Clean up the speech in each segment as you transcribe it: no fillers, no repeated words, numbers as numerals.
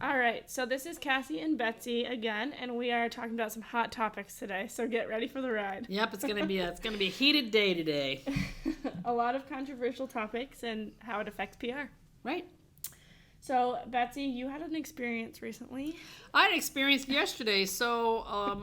All right, so this is Kassie and Betsy again, and we are talking about some hot topics today. So get ready for the ride. Yep, it's gonna be a heated day today. A lot of controversial topics and how it affects PR. Right. So Betsy, you had an experience recently. I had an experience yesterday. So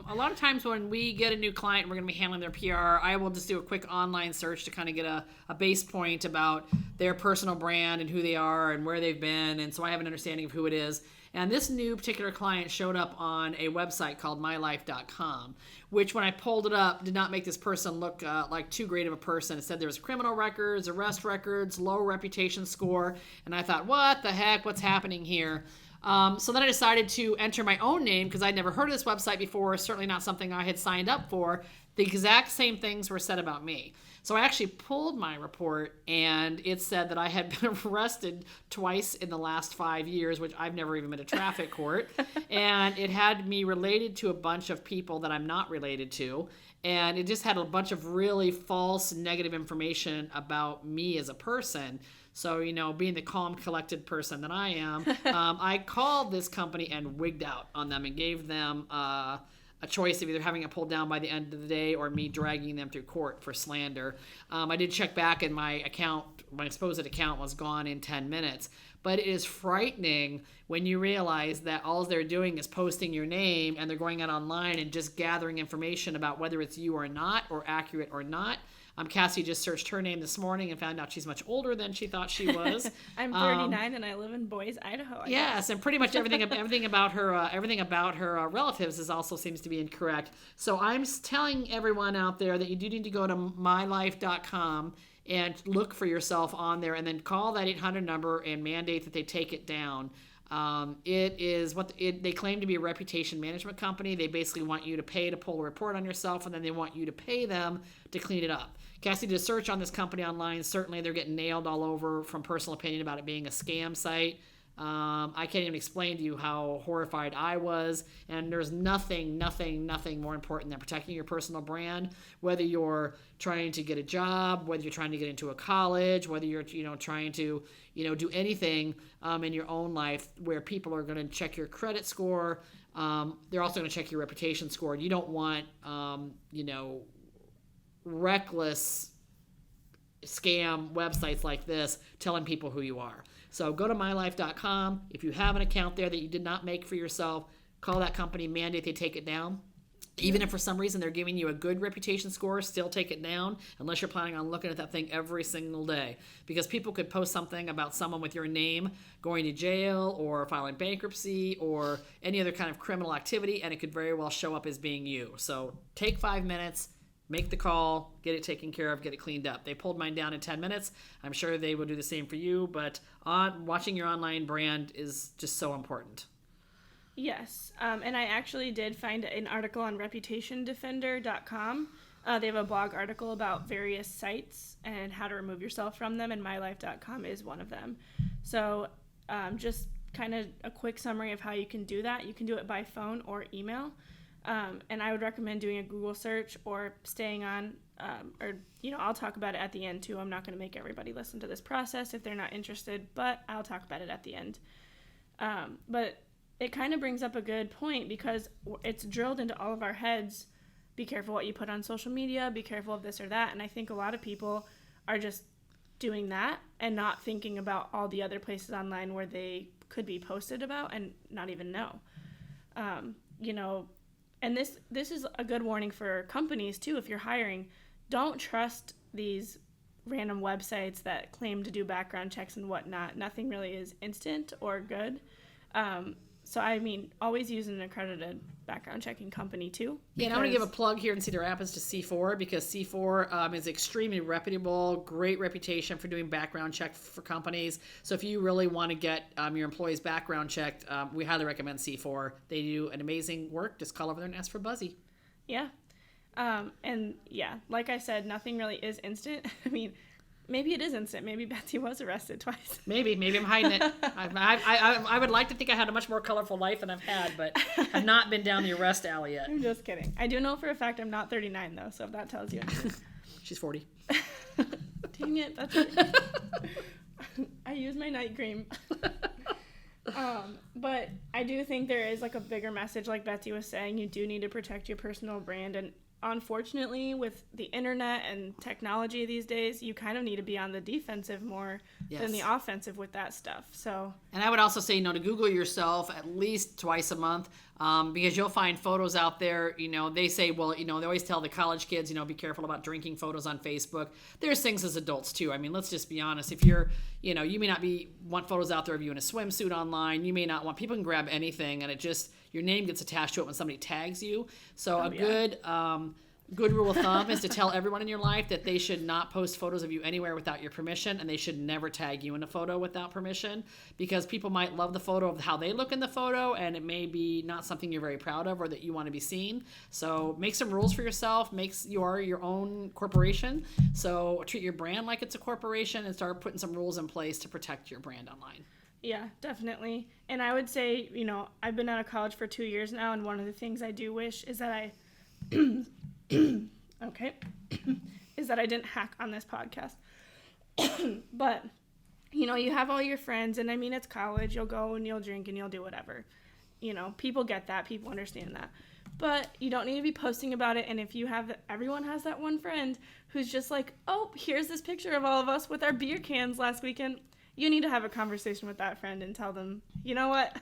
a lot of times when we get a new client, we're going to be handling their PR. I will just do a quick online search to kind of get a base point about their personal brand and who they are and where they've been. And so I have an understanding of who it is. And this new particular client showed up on a website called MyLife.com, which when I pulled it up did not make this person look like too great of a person. It said there was criminal records, arrest records, low reputation score. And I thought, what the heck? What's happening here? So then I decided to enter my own name because I'd never heard of this website before, certainly not something I had signed up for. The exact same things were said about me. So I actually pulled my report, and it said that I had been arrested twice in the last 5 years, which I've never even been to traffic court. And it had me related to a bunch of people that I'm not related to. And it just had a bunch of really false, negative information about me as a person. So, being the calm, collected person that I am, I called this company and wigged out on them and gave them a choice of either having it pulled down by the end of the day or me dragging them through court for slander. I did check back, and my supposed account was gone in 10 minutes. But it is frightening when you realize that all they're doing is posting your name, and they're going out online and just gathering information about whether it's you or not, or accurate or not. Kassie just searched her name this morning and found out she's much older than she thought she was. I'm 39 and I live in Boise, Idaho. I guess. And pretty much everything about her relatives also seems to be incorrect. So I'm telling everyone out there that you do need to go to mylife.com and look for yourself on there, and then call that 800 number and mandate that they take it down. It is they claim to be a reputation management company. They basically want you to pay to pull a report on yourself, and then they want you to pay them to clean it up. Kassie did a search on this company online. Certainly they're getting nailed all over from personal opinion about it being a scam site. I can't even explain to you how horrified I was, and there's nothing more important than protecting your personal brand, whether you're trying to get a job, whether you're trying to get into a college, whether you're trying to do anything in your own life where people are going to check your credit score. They're also going to check your reputation score. You don't want reckless scam websites like this telling people who you are. So go to mylife.com. If you have an account there that you did not make for yourself, call that company, mandate they take it down. Even if for some reason they're giving you a good reputation score, still take it down unless you're planning on looking at that thing every single day. Because people could post something about someone with your name going to jail or filing bankruptcy or any other kind of criminal activity, and it could very well show up as being you. So take 5 minutes. Make the call, get it taken care of, get it cleaned up. They pulled mine down in 10 minutes. I'm sure they will do the same for you, but watching your online brand is just so important. Yes, and I actually did find an article on reputationdefender.com. They have a blog article about various sites and how to remove yourself from them, and mylife.com is one of them. So just kind of a quick summary of how you can do that. You can do it by phone or email. And I would recommend doing a Google search or staying on, I'll talk about it at the end too. I'm not going to make everybody listen to this process if they're not interested, but I'll talk about it at the end. But it kind of brings up a good point because it's drilled into all of our heads. Be careful what you put on social media, be careful of this or that. And I think a lot of people are just doing that and not thinking about all the other places online where they could be posted about and not even know. And this is a good warning for companies, too, if you're hiring. Don't trust these random websites that claim to do background checks and whatnot. Nothing really is instant or good. Always use an accredited background checking company, too. Yeah, and I want to give a plug here and see what happens to C4, because C4 is extremely reputable, great reputation for doing background checks for companies. So if you really want to get your employees' background checked, we highly recommend C4. They do an amazing work. Just call over there and ask for Buzzy. Yeah. Like I said, nothing really is instant. Maybe it is instant. Maybe Betsy was arrested twice. Maybe I'm hiding it. I would like to think I had a much more colorful life than I've had, but I've not been down the arrest alley yet. I'm just kidding. I do know for a fact I'm not 39, though, so if that tells you anything. She's 40. Dang it. That's it. I use my night cream. But I do think there is like a bigger message, like Betsy was saying. You do need to protect your personal brand, and unfortunately, with the internet and technology these days, you kind of need to be on the defensive more than the offensive with that stuff. So, and I would also say, to Google yourself at least twice a month, because you'll find photos out there. They say, well, they always tell the college kids, be careful about drinking photos on Facebook. There's things as adults too. I mean, let's just be honest. If you're, you may not want photos out there of you in a swimsuit online. You may not want, people can grab anything, and your name gets attached to it when somebody tags you. So good rule of thumb is to tell everyone in your life that they should not post photos of you anywhere without your permission, and they should never tag you in a photo without permission, because people might love the photo of how they look in the photo, and it may be not something you're very proud of or that you want to be seen. So make some rules for yourself. You are your own corporation, so treat your brand like it's a corporation and start putting some rules in place to protect your brand online. Yeah, definitely. And I would say, I've been out of college for 2 years now, and one of the things I do wish is that I is that I didn't hack on this podcast. But, you have all your friends, and I mean, it's college. You'll go and you'll drink and you'll do whatever. People get that. People understand that. But you don't need to be posting about it. And if everyone has that one friend who's just like, oh, here's this picture of all of us with our beer cans last weekend. You need to have a conversation with that friend and tell them, you know what?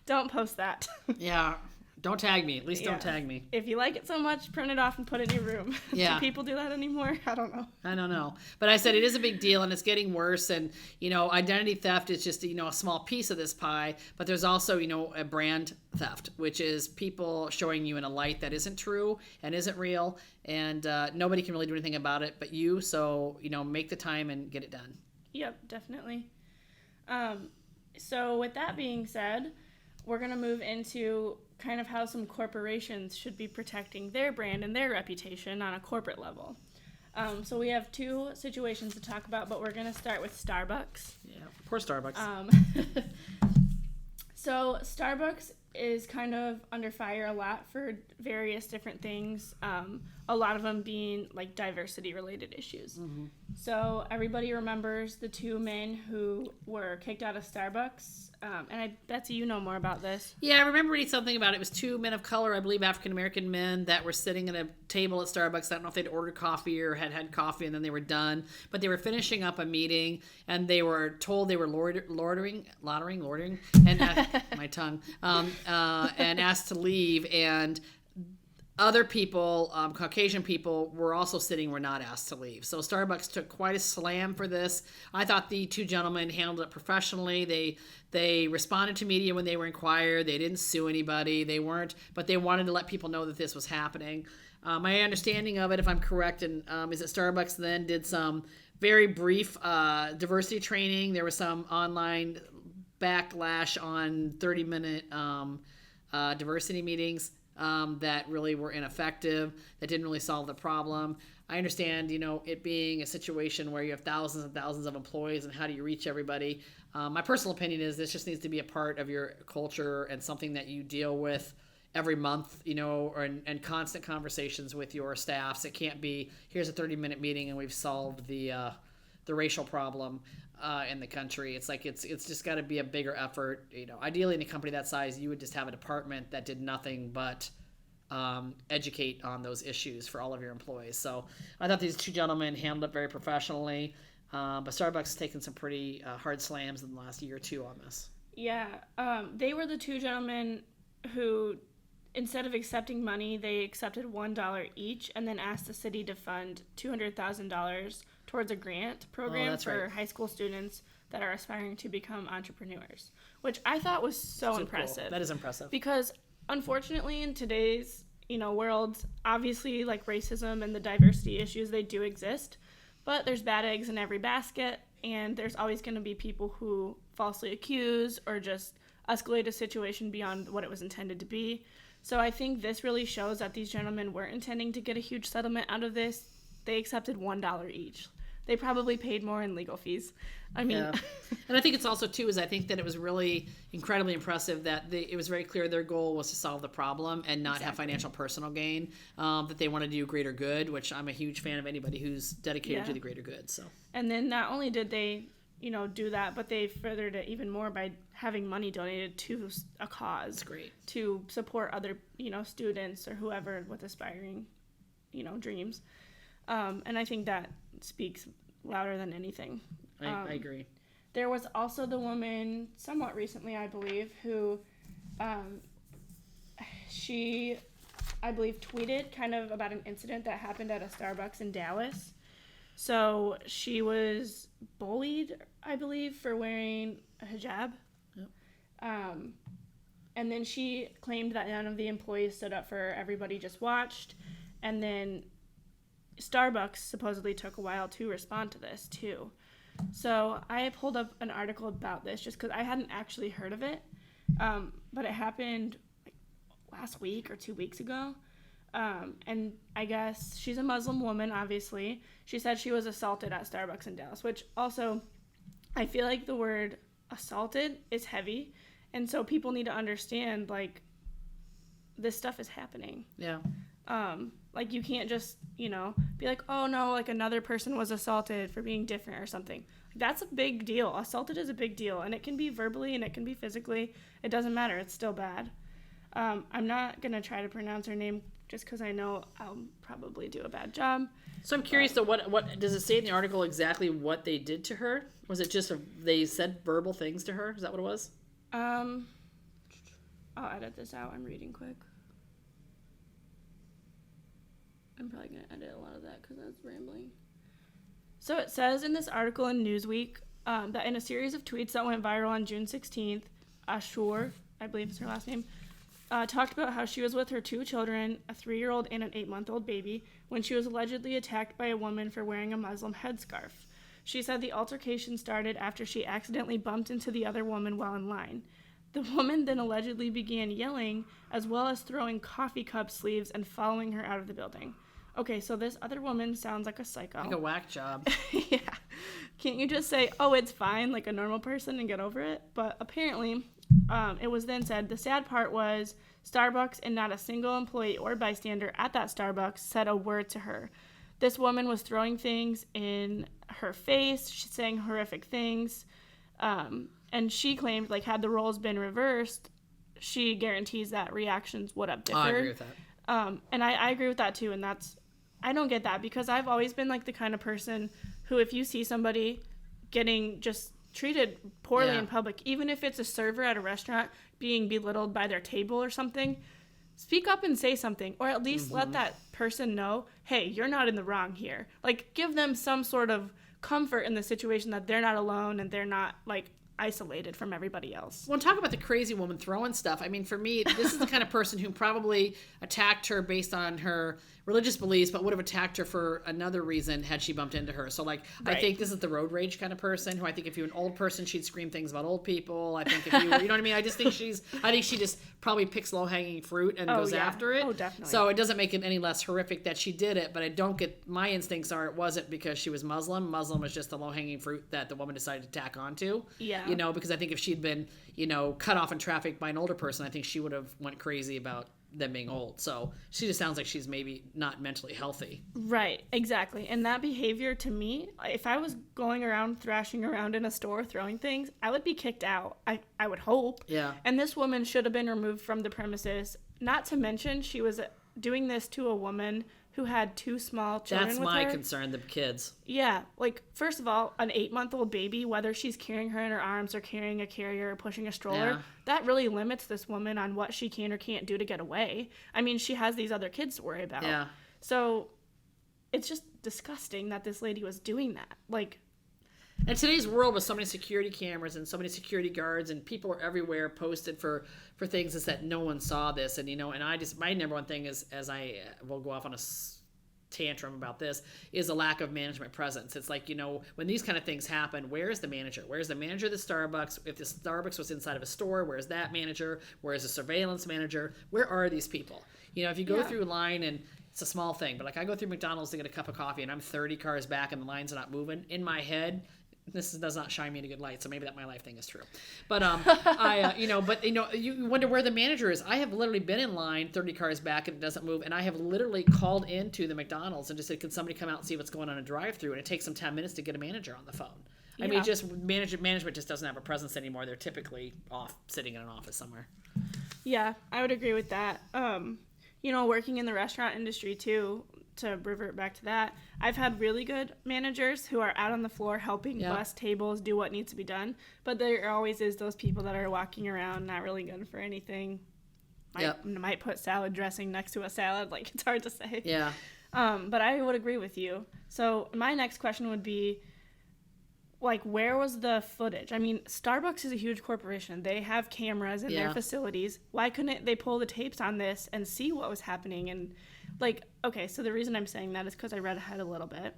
Don't post that. Yeah. Don't tag me. At least don't tag me. If you like it so much, print it off and put it in your room. Yeah. Do people do that anymore? I don't know. But I said it is a big deal, and it's getting worse. And, identity theft is just, a small piece of this pie. But there's also, a brand theft, which is people showing you in a light that isn't true and isn't real. And nobody can really do anything about it but you. So, make the time and get it done. Yep, definitely. So with that being said, we're going to move into kind of how some corporations should be protecting their brand and their reputation on a corporate level. So we have two situations to talk about, but we're going to start with Starbucks. Yeah, poor Starbucks. So Starbucks is kind of under fire a lot for various different things, a lot of them being like diversity related issues. Mm-hmm. So everybody remembers the two men who were kicked out of Starbucks, and Betsy, you know more about this. Yeah, I remember reading something about it. It was two men of color, I believe African American men, that were sitting at a table at Starbucks. I don't know if they'd ordered coffee or had coffee and then they were done, but they were finishing up a meeting and they were told they were lording, and my tongue, and asked to leave, and other people, Caucasian people, were also were not asked to leave. So Starbucks took quite a slam for this. I thought the two gentlemen handled it professionally. They responded to media when they were inquired. They didn't sue anybody. But they wanted to let people know that this was happening. My understanding of it, if I'm correct, is that Starbucks then did some very brief diversity training. There was some online backlash on 30-minute diversity meetings that really were ineffective, that didn't really solve the problem. I understand, it being a situation where you have thousands and thousands of employees and how do you reach everybody. My personal opinion is this just needs to be a part of your culture and something that you deal with every month, and constant conversations with your staffs. It can't be, here's a 30-minute meeting and we've solved the racial problem in the country. It's like it's just got to be a bigger effort. Ideally in a company that size, you would just have a department that did nothing but educate on those issues for all of your employees. So I thought these two gentlemen handled it very professionally, but Starbucks has taken some pretty hard slams in the last year or two on this. Yeah, they were the two gentlemen who, instead of accepting money, they accepted $1 each and then asked the city to fund $200,000 towards a grant program for high school students that are aspiring to become entrepreneurs, which I thought was so impressive. Cool. That is impressive. Because unfortunately in today's, world, obviously like racism and the diversity issues, they do exist, but there's bad eggs in every basket, and there's always going to be people who falsely accuse or just escalate a situation beyond what it was intended to be. So I think this really shows that these gentlemen weren't intending to get a huge settlement out of this. They accepted $1 each. They probably paid more in legal fees. I mean, yeah. And I think it's also too is I think that it was really incredibly impressive that it was very clear their goal was to solve the problem and not have financial personal gain. That they wanted to do greater good, which I'm a huge fan of anybody who's dedicated to the greater good. So. And then not only did they do that, but they furthered it even more by having money donated to a cause. That's great. To support other, students or whoever with aspiring, dreams. And I think that speaks louder than anything. I agree. There was also the woman somewhat recently, I believe, who she, I believe, tweeted kind of about an incident that happened at a Starbucks in Dallas. So she was bullied, I believe, for wearing a hijab. Yep. And then she claimed that none of the employees stood up for her. Everybody just watched. And then Starbucks supposedly took a while to respond to this, too. So I pulled up an article about this just because I hadn't actually heard of it. But it happened last week or 2 weeks ago. And I guess she's a Muslim woman, obviously. She said she was assaulted at Starbucks in Dallas, which also I feel like the word assaulted is heavy. And so people need to understand, this stuff is happening. Yeah. You can't just, be like, oh, no, another person was assaulted for being different or something. That's a big deal. Assaulted is a big deal. And it can be verbally and it can be physically. It doesn't matter. It's still bad. I'm not going to try to pronounce her name just because I know I'll probably do a bad job. So I'm curious, though, what does it say in the article exactly what they did to her? Was it just they said verbal things to her? Is that what it was? I'll edit this out. I'm reading quick. I'm probably going to edit a lot of that because I was rambling. So it says in this article in Newsweek that in a series of tweets that went viral on June 16th, Ashur, I believe is her last name, talked about how she was with her 2 children, a 3-year-old and an 8-month-old baby, when she was allegedly attacked by a woman for wearing a Muslim headscarf. She said the altercation started after she accidentally bumped into the other woman while in line. The woman then allegedly began yelling, as well as throwing coffee cup sleeves and following her out of the building. Okay, so this other woman sounds like a psycho. Like a whack job. Yeah. Can't you just say, oh, it's fine, like a normal person, and get over it? But apparently, it was then said, the sad part was Starbucks and not a single employee or bystander at that Starbucks said a word to her. This woman was throwing things in her face. She's saying horrific things. And she claimed, had the roles been reversed, she guarantees that reactions would have differed. I agree with that. And I agree with that, too. And I don't get that because I've always been, the kind of person who, if you see somebody getting just treated poorly in public, even if it's a server at a restaurant being belittled by their table or something, speak up and say something, or at least let that person know, hey, you're not in the wrong here. Give them some sort of comfort in the situation that they're not alone and they're not, isolated from everybody else. Well, talk about the crazy woman throwing stuff. I mean, for me, this is the kind of person who probably attacked her based on her religious beliefs, but would have attacked her for another reason had she bumped into her. So, Right. I think this is the road rage kind of person who I think if you're an old person, she'd scream things about old people. I think if you know what I mean? I think she just probably picks low-hanging fruit and goes after it. Oh, definitely. So it doesn't make it any less horrific that she did it, but I don't get, my instincts are it wasn't because she was Muslim. Muslim was just the low-hanging fruit that the woman decided to tack onto. Yeah. Because I think if she'd been, cut off in traffic by an older person, I think she would have went crazy about them being old. So she just sounds like she's maybe not mentally healthy. Right, exactly. And that behavior, to me, if I was going around thrashing around in a store throwing things, I would be kicked out. I would hope. Yeah. And this woman should have been removed from the premises. Not to mention, she was doing this to a woman who had 2 small children That's with my her. concern, the kids. Yeah, first of all, an 8-month-old baby, whether she's carrying her in her arms or carrying a carrier or pushing a stroller, that really limits this woman on what she can or can't do to get away. I mean, she has these other kids to worry about. Yeah. So it's just disgusting that this lady was doing that. In today's world with so many security cameras and so many security guards and people are everywhere posted for things, is that no one saw this. And, and my number one thing is, as I will go off on a tantrum about this, is a lack of management presence. It's when these kind of things happen, where's the manager? Where's the manager of the Starbucks? If the Starbucks was inside of a store, where's that manager? Where's the surveillance manager? Where are these people? If you go through a line, and it's a small thing, but I go through McDonald's to get a cup of coffee and I'm 30 cars back and the lines are not moving, in my head, this does not shine me into good light, so maybe that MyLife thing is true. But you wonder where the manager is. I have literally been in line 30 cars back and it doesn't move, and I have literally called into the McDonald's and just said, can somebody come out and see what's going on in a drive-thru? And it takes them 10 minutes to get a manager on the phone. I mean, just management just doesn't have a presence anymore. They're typically off sitting in an office somewhere. Yeah, I would agree with that. Working in the restaurant industry too, to revert back to that, I've had really good managers who are out on the floor helping bus tables, do what needs to be done. But there always is those people that are walking around not really good for anything. Might put salad dressing next to a salad. Like, it's hard to say. Yeah. But I would agree with you. So my next question would be, like, where was the footage? I mean, Starbucks is a huge corporation. They have cameras in their facilities. Why couldn't they pull the tapes on this and see what was happening? And, like, okay, so the reason I'm saying that is because I read ahead a little bit.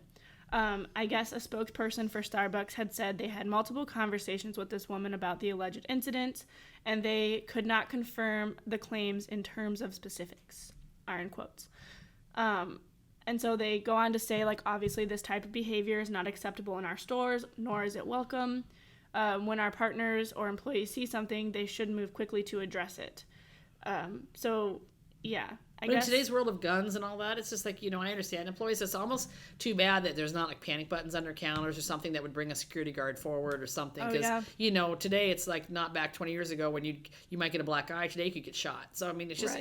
I guess a spokesperson for Starbucks had said they had multiple conversations with this woman about the alleged incident, and they could not confirm the claims in terms of specifics, are in quotes. And so they go on to say, like, obviously this type of behavior is not acceptable in our stores, nor is it welcome. When our partners or employees see something, they should move quickly to address it. I guess in today's world of guns and all that, it's just like, I understand employees. It's almost too bad that there's not like panic buttons under counters or something that would bring a security guard forward or something. Because, today it's like not back 20 years ago when you might get a black eye. Today you could get shot. So, I mean, it's just,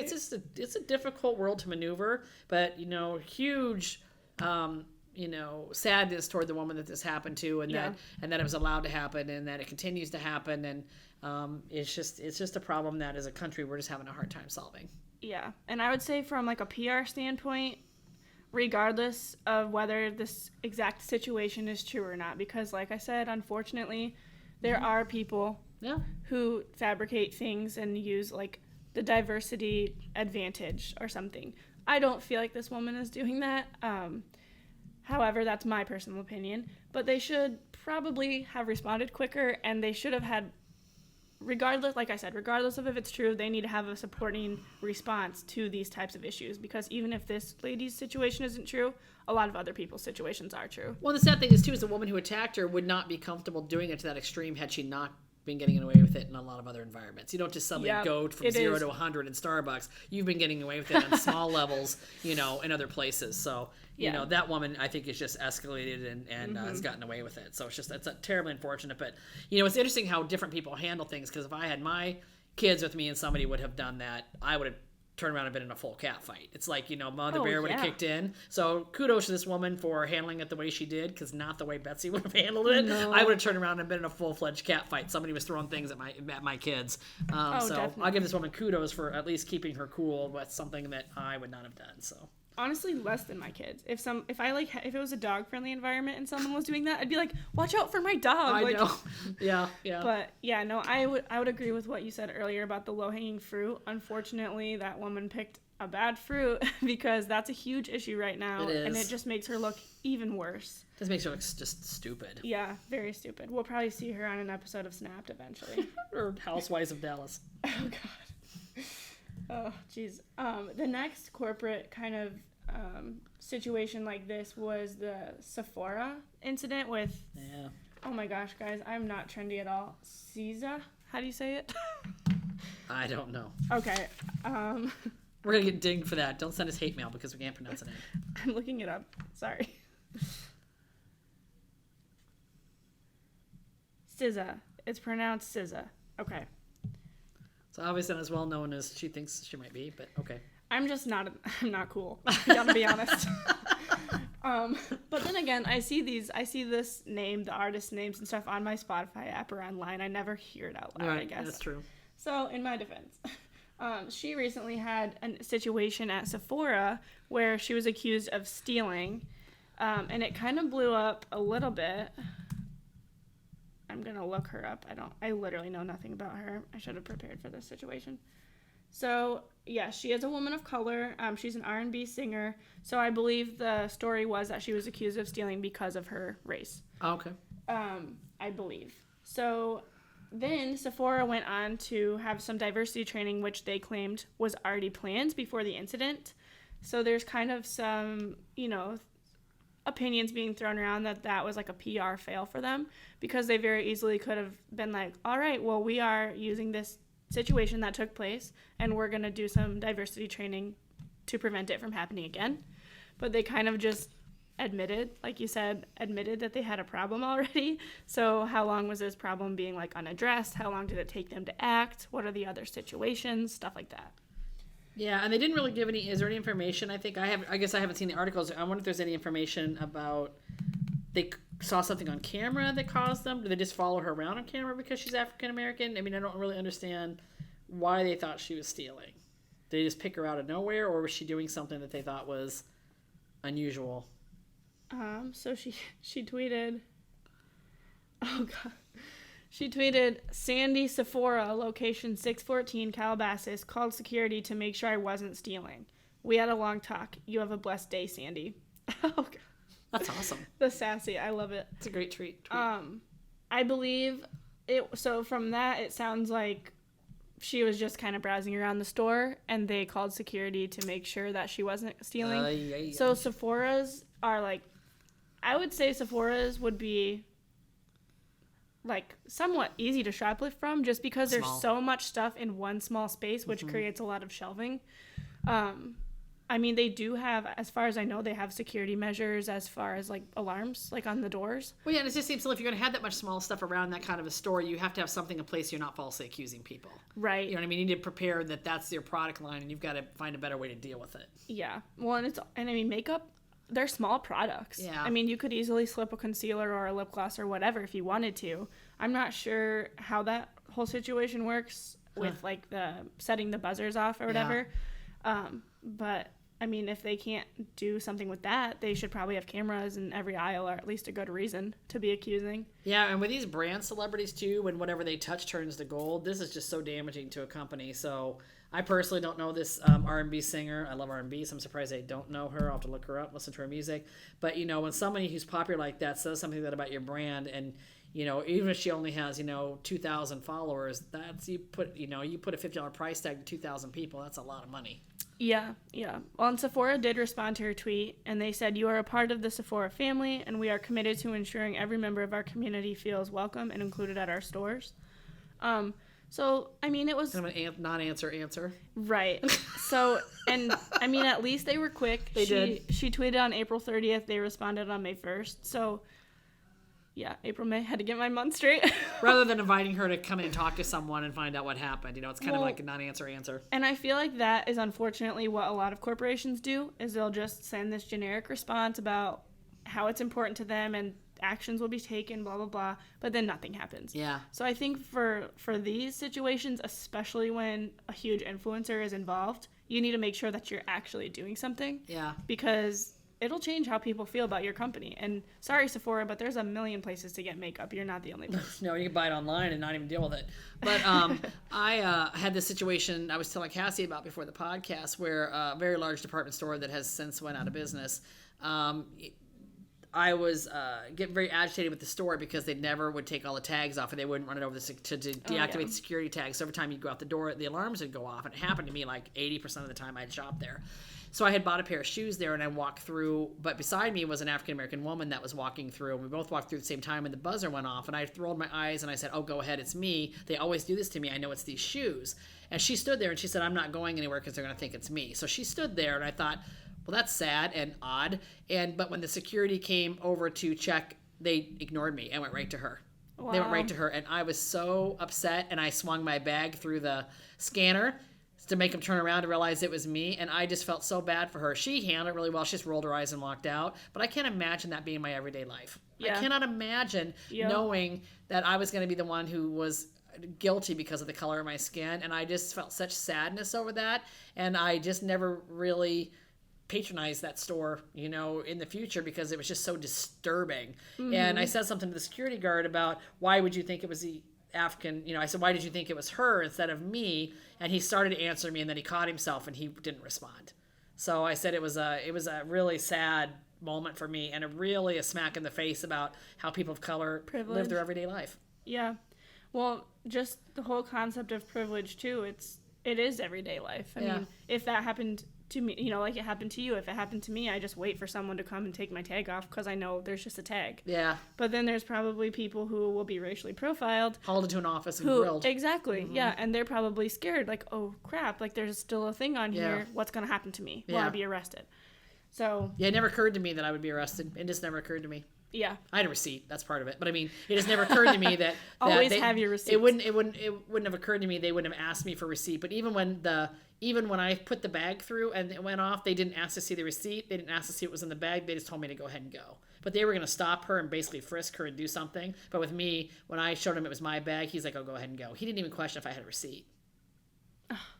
it's a difficult world to maneuver, but, huge, sadness toward the woman that this happened to, and that it was allowed to happen, and that it continues to happen. And it's just a problem that as a country, we're just having a hard time solving. Yeah, and I would say from like a PR standpoint, regardless of whether this exact situation is true or not, because like I said, unfortunately, there are people who fabricate things and use like the diversity advantage or something. I don't feel like this woman is doing that. However, that's my personal opinion. But they should probably have responded quicker, and they should have had, regardless of if it's true, they need to have a supporting response to these types of issues, because even if this lady's situation isn't true, a lot of other people's situations are true. Well, the sad thing is, too, is the woman who attacked her would not be comfortable doing it to that extreme had she not been getting away with it in a lot of other environments. You don't just suddenly go from 0 to 100 in Starbucks. You've been getting away with it on small levels, in other places. So, that woman, I think, is just escalated and has gotten away with it. So it's terribly unfortunate. But, it's interesting how different people handle things, because if I had my kids with me and somebody would have done that, I would have turned around and been in a full cat fight. It's like, Mother Bear would have kicked in. So kudos to this woman for handling it the way she did, because not the way Betsy would have handled it. No. I would have turned around and been in a full-fledged cat fight. Somebody was throwing things at my kids. So definitely. I'll give this woman kudos for at least keeping her cool with something that I would not have done. So honestly, less than my kids. If it was a dog friendly environment and someone was doing that, I'd be like, watch out for my dog. I know. Yeah. But yeah, no, I would agree with what you said earlier about the low hanging fruit. Unfortunately, that woman picked a bad fruit, because that's a huge issue right now. It is. And it just makes her look even worse. This makes her look just stupid. Yeah, very stupid. We'll probably see her on an episode of Snapped eventually. Or Housewives of Dallas. Oh God. Oh, jeez. The next corporate kind of situation like this was the Sephora incident with... Yeah. Oh my gosh, guys, I'm not trendy at all. Caesar? How do you say it? I don't know. Okay. We're going to get dinged for that. Don't send us hate mail because we can't pronounce it. I'm looking it up. Sorry. SZA. It's pronounced SZA. Okay. So obviously not as well known as she thinks she might be, but okay. I'm not cool. I gotta be honest. But then again, I see this name, the artist names and stuff on my Spotify app or online. I never hear it out loud, right, I guess. That's true. So in my defense, she recently had a situation at Sephora where she was accused of stealing, and it kind of blew up a little bit. I'm gonna look her up. I literally know nothing about her. I should have prepared for this situation. So yeah, she is a woman of color. She's an R&B singer. So I believe the story was that she was accused of stealing because of her race. Oh, okay. I believe. So then Sephora went on to have some diversity training, which they claimed was already planned before the incident. So there's kind of some, opinions being thrown around that was like a PR fail for them, because they very easily could have been like, all right, well, we are using this situation that took place and we're going to do some diversity training to prevent it from happening again. But they kind of just admitted, like you said, admitted that they had a problem already. So how long was this problem being like unaddressed? How long did it take them to act? What are the other situations? Stuff like that. Yeah, and they didn't really give any. Is there any information? I guess I haven't seen the articles. I wonder if there's any information about they saw something on camera that caused them. Do they just follow her around on camera because she's African American? I mean, I don't really understand why they thought she was stealing. Did they just pick her out of nowhere, or was she doing something that they thought was unusual? So she tweeted, oh god, she tweeted, Sandy Sephora, location 614 Calabasas, called security to make sure I wasn't stealing. We had a long talk. You have a blessed day, Sandy. Oh god. That's awesome. The sassy, I love it. It's a great tweet. I believe it. So from that, it sounds like she was just kind of browsing around the store, and they called security to make sure that she wasn't stealing. Yeah. So Sephora's are like, I would say Sephora's would be like somewhat easy to shoplift from, just because there's so much stuff in one small space, which creates a lot of shelving. I mean, they do have, as far as I know, they have security measures as far as like alarms, like on the doors. Well, yeah, and it just seems if you're going to have that much small stuff around that kind of a store, you have to have something in place so you're not falsely accusing people. Right. You know what I mean? You need to prepare that that's your product line, and you've got to find a better way to deal with it. Yeah. Well, and I mean, makeup, they're small products. Yeah. I mean, you could easily slip a concealer or a lip gloss or whatever if you wanted to. I'm not sure how that whole situation works with like the setting the buzzers off or whatever. Yeah. But I mean, if they can't do something with that, they should probably have cameras in every aisle, or at least a good reason to be accusing. Yeah, and with these brand celebrities too, when whatever they touch turns to gold, this is just so damaging to a company. So I personally don't know this R&B singer. I love R&B, so I'm surprised I don't know her. I'll have to look her up, listen to her music. But, you know, when somebody who's popular like that says something about your brand, and, you know, even if she only has, 2,000 followers, that's, you put a $50 price tag to 2,000 people, that's a lot of money. Yeah. Well, and Sephora did respond to her tweet, and they said, "You are a part of the Sephora family, and we are committed to ensuring every member of our community feels welcome and included at our stores." So, I mean, it was... Kind of a non-answer answer. Right. So, and, I mean, at least they were quick. They did. She tweeted on April 30th. They responded on May 1st. So, yeah, April, May. Had to get my month straight. Rather than inviting her to come in and talk to someone and find out what happened. It's kind of like a non-answer answer. And I feel like that is unfortunately what a lot of corporations do, is they'll just send this generic response about how it's important to them and actions will be taken, blah, blah, blah, but then nothing happens. Yeah. So I think for these situations, especially when a huge influencer is involved, you need to make sure that you're actually doing something. Yeah. Because it'll change how people feel about your company. And sorry, Sephora, but there's a million places to get makeup. You're not the only place. No, you can buy it online and not even deal with it. But I had this situation I was telling Kassie about before the podcast, where a very large department store that has since went out of business, I was getting very agitated with the store because they never would take all the tags off, and they wouldn't run it over to deactivate the security tags. So every time you go out the door, the alarms would go off, and it happened to me like 80% of the time I'd shop there. So I had bought a pair of shoes there, and I walked through, but beside me was an African-American woman that was walking through, and we both walked through at the same time, and the buzzer went off, and I rolled my eyes, and I said, "Oh, go ahead, it's me. They always do this to me. I know it's these shoes." And she stood there, and she said, "I'm not going anywhere because they're going to think it's me." So she stood there, and I thought, well, that's sad and odd. But when the security came over to check, they ignored me and went right to her. Wow. They went right to her, and I was so upset, and I swung my bag through the scanner to make them turn around to realize it was me, and I just felt so bad for her. She handled it really well. She just rolled her eyes and walked out, but I can't imagine that being my everyday life. Yeah. I cannot imagine knowing that I was going to be the one who was guilty because of the color of my skin, and I just felt such sadness over that, and I just never really patronize that store, in the future, because it was just so disturbing. Mm-hmm. And I said something to the security guard about, why would you think it was the African, I said, why did you think it was her instead of me? And he started to answer me, and then he caught himself and he didn't respond. So I said it was a really sad moment for me, and a smack in the face about how people of color live their everyday life. Yeah. Well, just the whole concept of privilege too, it is everyday life. I mean, if that happened to me, like it happened to you, if it happened to me, I just wait for someone to come and take my tag off because I know there's just a tag. Yeah. But then there's probably people who will be racially profiled. Hauled into an office and grilled. Exactly. Mm-hmm. Yeah. And they're probably scared, like, oh crap, like there's still a thing on here. What's going to happen to me? Will I be arrested? So Yeah, it never occurred to me that I would be arrested. It just never occurred to me. yeah, I had a receipt. That's part of it. But I mean, it has never occurred to me that always they, have your receipts. It wouldn't have occurred to me they wouldn't have asked me for receipt. But even when I put the bag through and it went off, they didn't ask to see the receipt. They didn't ask to see what was in the bag. They just told me to go ahead and go. But they were going to stop her and basically frisk her and do something. But with me, when I showed him it was my bag, he's like, "Oh, go ahead and go." He didn't even question if I had a receipt.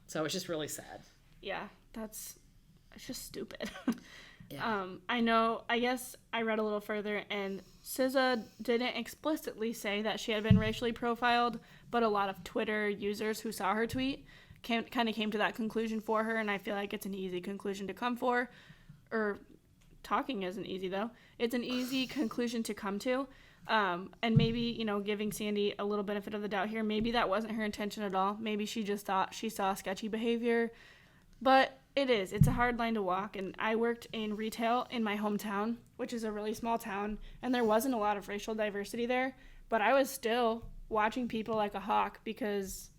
So it's just really sad. Yeah, it's just stupid. Yeah. I guess I read a little further, and SZA didn't explicitly say that she had been racially profiled, but a lot of Twitter users who saw her tweet kind of came to that conclusion for her, and I feel like it's an easy conclusion to come for. Or talking isn't easy, though. It's an easy conclusion to come to. And maybe, giving Sandy a little benefit of the doubt here, maybe that wasn't her intention at all. Maybe she just thought she saw sketchy behavior. But it's a hard line to walk. And I worked in retail in my hometown, which is a really small town, and there wasn't a lot of racial diversity there. But I was still watching people like a hawk because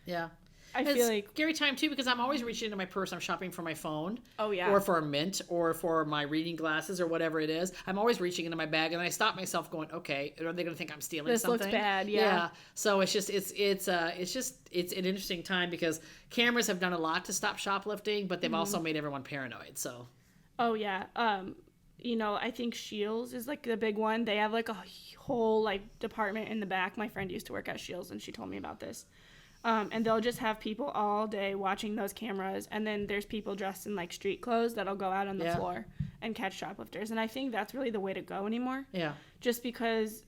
Yeah. I It's feel like... scary time, too, because I'm always reaching into my purse. I'm shopping for my phone. Oh, yeah. Or for a mint or for my reading glasses or whatever it is. I'm always reaching into my bag, and I stop myself going, okay, are they going to think I'm stealing This something? looks bad, yeah. So it's an interesting time because cameras have done a lot to stop shoplifting, but they've also made everyone paranoid, so. Oh, yeah. I think Shields is, like, the big one. They have, like, a whole, like, department in the back. My friend used to work at Shields, and she told me about this. And they'll just have people all day watching those cameras. And then there's people dressed in, like, street clothes that'll go out on the floor and catch shoplifters. And I think that's really the way to go anymore. Yeah. Just because,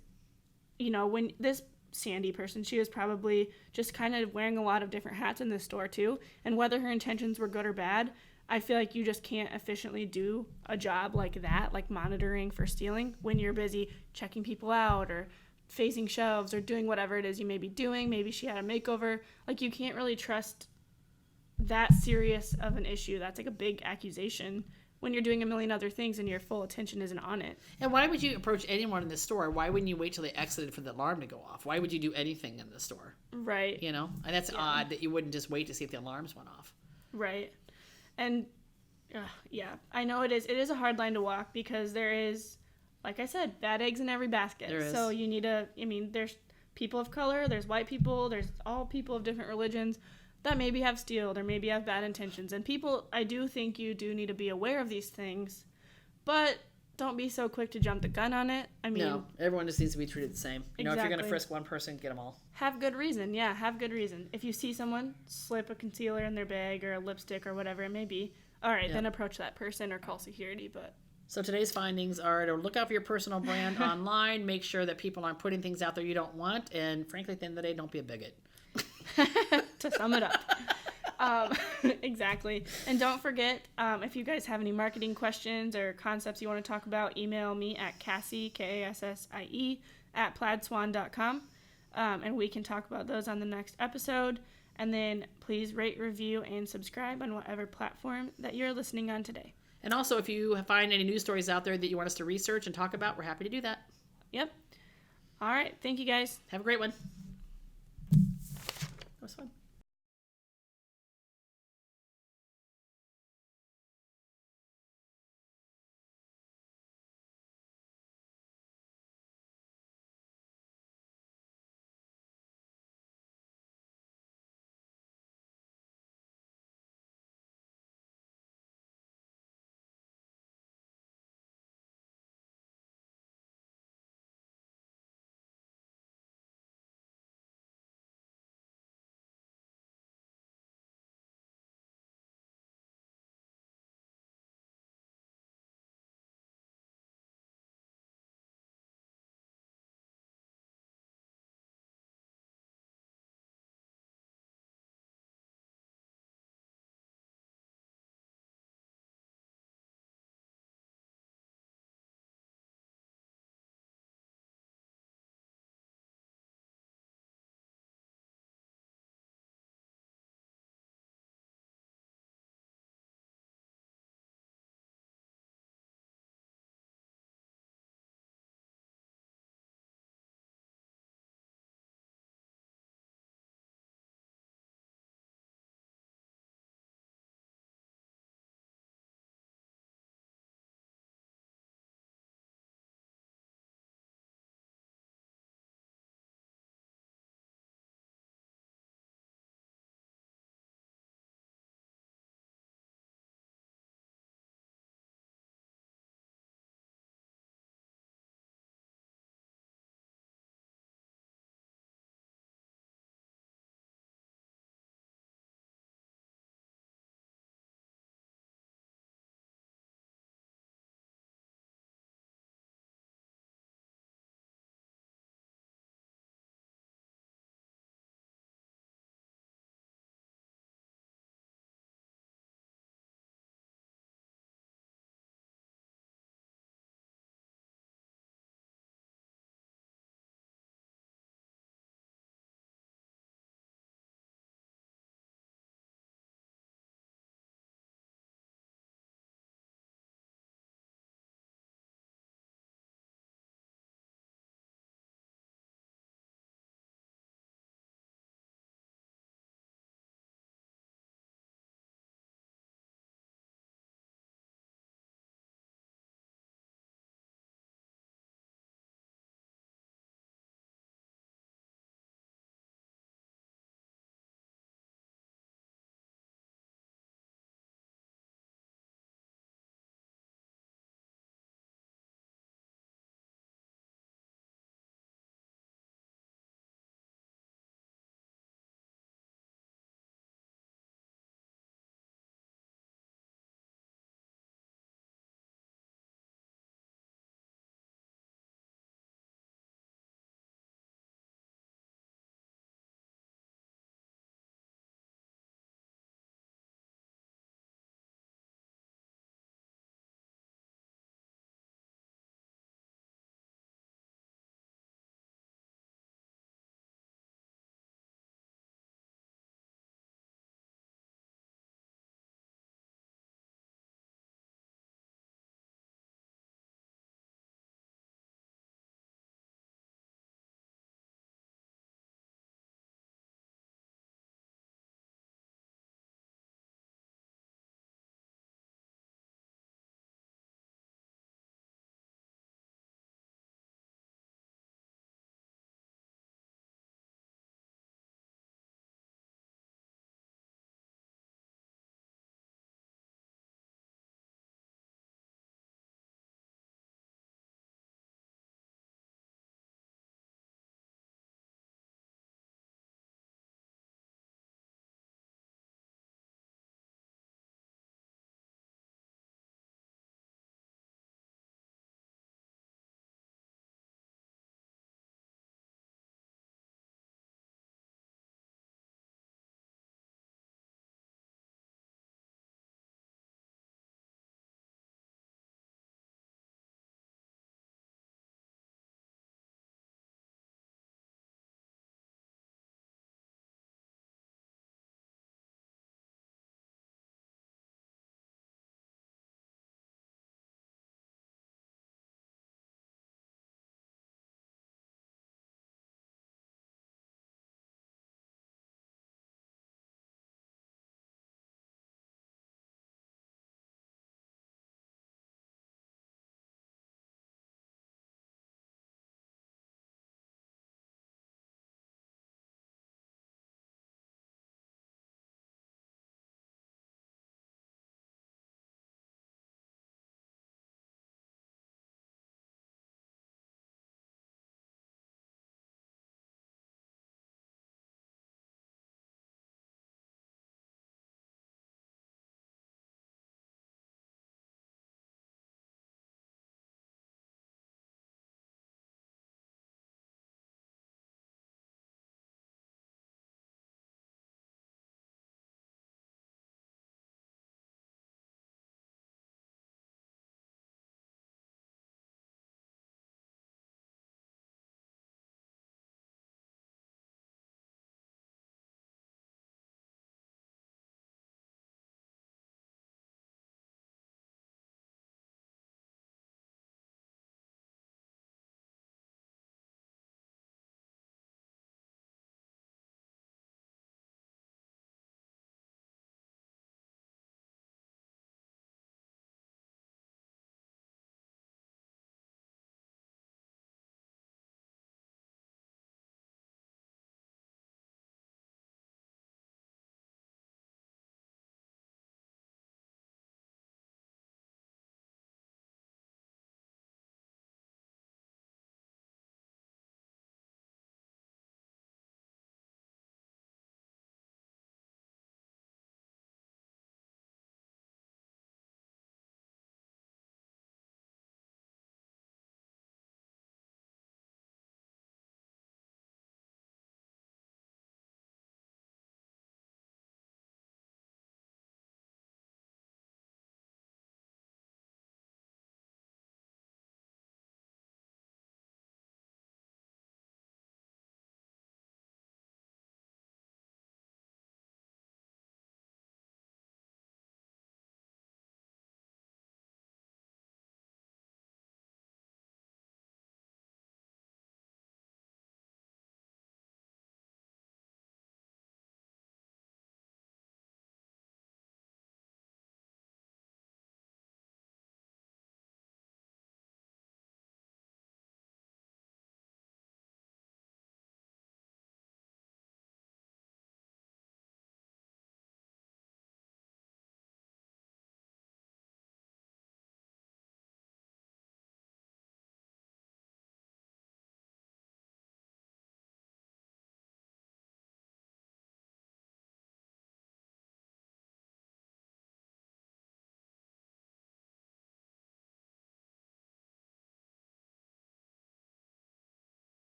when this Sandy person, she was probably just kind of wearing a lot of different hats in this store, too. And whether her intentions were good or bad, I feel like you just can't efficiently do a job like that, like monitoring for stealing, when you're busy checking people out or facing shelves or doing whatever it is you may be doing. Maybe she had a makeover. Like, you can't really trust that serious of an issue. That's like a big accusation when you're doing a million other things and your full attention isn't on it. And why would you approach anyone in the store? Why wouldn't you wait till they exited for the alarm to go off? Why would you do anything in the store? Right. And that's odd that you wouldn't just wait to see if the alarms went off. Right. And I know it is a hard line to walk because there is, like I said, bad eggs in every basket. There is. So you need there's people of color, there's white people, there's all people of different religions that maybe have stealed or maybe have bad intentions. And I do think you do need to be aware of these things, but don't be so quick to jump the gun on it. No, everyone just needs to be treated the same. If you're going to frisk one person, get them all. Have good reason. Yeah, have good reason. If you see someone slip a concealer in their bag or a lipstick or whatever it may be, all right, then approach that person or call security, but... So today's findings are to look out for your personal brand online, make sure that people aren't putting things out there you don't want, and frankly, at the end of the day, don't be a bigot. To sum it up. Exactly. And don't forget, if you guys have any marketing questions or concepts you want to talk about, email me at Kassie, Kassie, @plaidswan.com, and we can talk about those on the next episode. And then please rate, review, and subscribe on whatever platform that you're listening on today. And also, if you find any news stories out there that you want us to research and talk about, we're happy to do that. Yep. All right. Thank you, guys. Have a great one. That was fun.